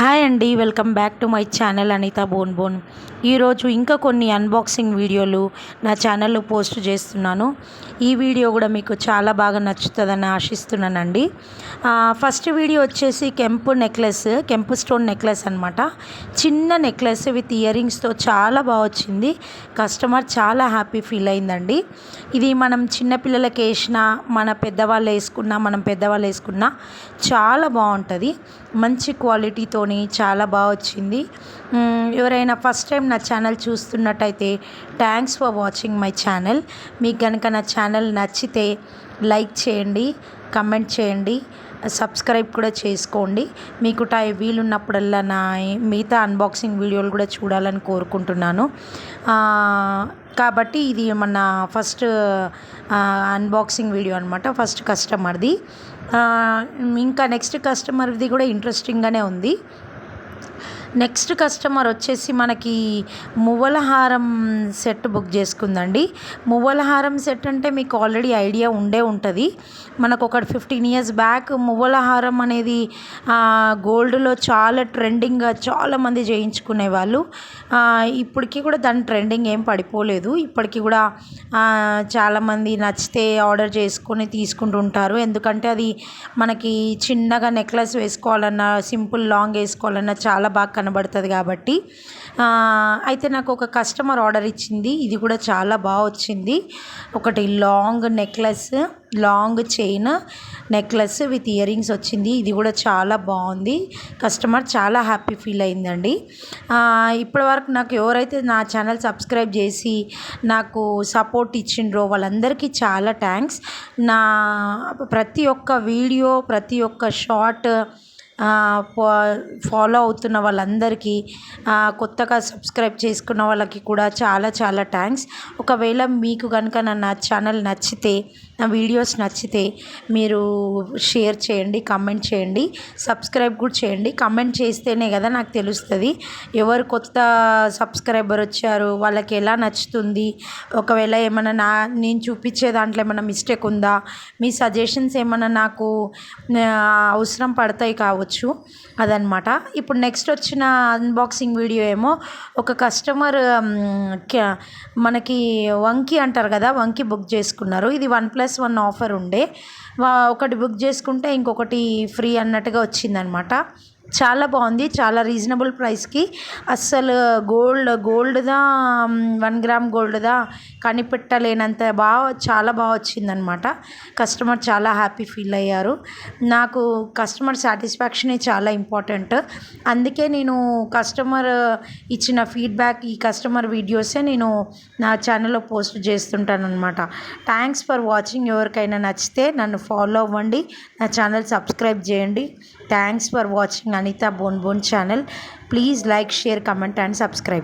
Hi అండి, welcome back to my channel Anitha బోన్ బోన్. ఈరోజు ఇంకా కొన్ని అన్బాక్సింగ్ వీడియోలు నా ఛానల్లో పోస్ట్ చేస్తున్నాను. ఈ వీడియో కూడా మీకు చాలా బాగా నచ్చుతుందని ఆశిస్తున్నానండి. ఫస్ట్ వీడియో వచ్చేసి కెంపు స్టోన్ నెక్లెస్ అనమాట. చిన్న నెక్లెస్ విత్ ఇయర్ రింగ్స్తో చాలా బాగా వచ్చింది. కస్టమర్ చాలా హ్యాపీ ఫీల్ అయిందండి. ఇది మనం చిన్నపిల్లలకి వేసినా మనం పెద్దవాళ్ళు వేసుకున్నా చాలా బాగుంటుంది. మంచి క్వాలిటీతోని చాలా బాగా వచ్చింది. ఎవరైనా ఫస్ట్ టైం నా ఛానల్ చూస్తున్నట్టయితే thanks for watching my channel. మీకు కనుక నా ఛానల్ నచ్చితే లైక్ చేయండి, కమెంట్ చేయండి, సబ్స్క్రైబ్ కూడా చేసుకోండి. మీకు వీలున్నప్పుడల్లా నా మిగతా అన్బాక్సింగ్ వీడియోలు కూడా చూడాలని కోరుకుంటున్నాను. కాబట్టి ఇది మన ఫస్ట్ అన్బాక్సింగ్ వీడియో అనమాట. ఫస్ట్ కస్టమర్ది. ఇంకా నెక్స్ట్ కస్టమర్ది కూడా ఇంట్రెస్టింగ్గానే ఉంది. నెక్స్ట్ కస్టమర్ వచ్చేసి మనకి మువ్వల హారం సెట్ బుక్ చేసుకుందండి. మువ్వల హారం సెట్ అంటే మీకు ఆల్రెడీ ఐడియా ఉంటుంది. మనకు ఒక 15 years బ్యాక్ మువ్వల హారం అనేది గోల్డ్లో చాలా ట్రెండింగ్గా చాలామంది చేయించుకునేవాళ్ళు. ఇప్పటికీ కూడా దాని ట్రెండింగ్ ఏం పడిపోలేదు. ఇప్పటికీ కూడా చాలామంది నచ్చితే ఆర్డర్ చేసుకొని తీసుకుంటుంటారు. ఎందుకంటే అది మనకి చిన్నగా నెక్లెస్ వేసుకోవాలన్నా, సింపుల్ లాంగ్ వేసుకోవాలన్నా చాలా బాగా కనబడుతుంది కాబట్టి. అయితే నాకు ఒక కస్టమర్ ఆర్డర్ ఇచ్చింది. ఇది కూడా చాలా బాగా వచ్చింది. ఒకటి long chain necklace with ear rings వచ్చింది. ఇది కూడా చాలా బాగుంది. కస్టమర్ చాలా హ్యాపీ ఫీల్ అయిందండి. ఇప్పటివరకు నాకు ఎవరైతే నా ఛానల్ సబ్స్క్రైబ్ చేసి నాకు సపోర్ట్ ఇచ్చిండ్రో వాళ్ళందరికీ చాలా థ్యాంక్స్. నా ప్రతి ఒక్క వీడియో, ప్రతి ఒక్క షార్ట్ ఫాలో అవుతున్న వాళ్ళందరికీ, కొత్తగా సబ్స్క్రైబ్ చేసుకున్న వాళ్ళకి కూడా చాలా చాలా థ్యాంక్స్. ఒకవేళ మీకు కనుక నా ఛానల్ నచ్చితే, నా వీడియోస్ నచ్చితే మీరు షేర్ చేయండి, కమెంట్ చేయండి, సబ్స్క్రైబ్ కూడా చేయండి. కమెంట్ చేస్తేనే కదా నాకు తెలుస్తుంది ఎవరు కొత్త సబ్స్క్రైబర్ వచ్చారు, వాళ్ళకి ఎలా నచ్చుతుంది. ఒకవేళ ఏమైనా నేను చూపించే దాంట్లో ఏమైనా మిస్టేక్ ఉందా, మీ సజెషన్స్ ఏమైనా నాకు అవసరం పడతాయి కావచ్చు, అదనమాట. ఇప్పుడు నెక్స్ట్ వచ్చిన అన్బాక్సింగ్ వీడియో ఏమో ఒక కస్టమర్ మనకి వంకీ అంటారు కదా, వంకీ బుక్ చేసుకున్నారు. ఇది 1+1 ఆఫర్ ఉండే. ఒకటి బుక్ చేసుకుంటే ఇంకొకటి ఫ్రీ అన్నట్టుగా వచ్చిందనమాట. చాలా బాగుంది. చాలా రీజనబుల్ ప్రైస్కి అస్సలు గోల్డ్దా 1 గ్రామ్ గోల్డ్దా కనిపెట్టలేనంత చాలా బాగా వచ్చిందనమాట. కస్టమర్ చాలా హ్యాపీ ఫీల్ అయ్యారు. నాకు కస్టమర్ సాటిస్ఫాక్షనే చాలా ఇంపార్టెంట్. అందుకే నేను కస్టమర్ ఇచ్చిన ఫీడ్బ్యాక్, ఈ కస్టమర్ వీడియోసే నేను నా ఛానల్లో పోస్ట్ చేస్తుంటాను అనమాట. Thanks for watching. ఎవరికైనా నచ్చితే నన్ను ఫాలో అవ్వండి, నా ఛానల్ సబ్స్క్రైబ్ చేయండి. Thanks for watching Anita Bon Bon channel. Please like, share, comment and subscribe.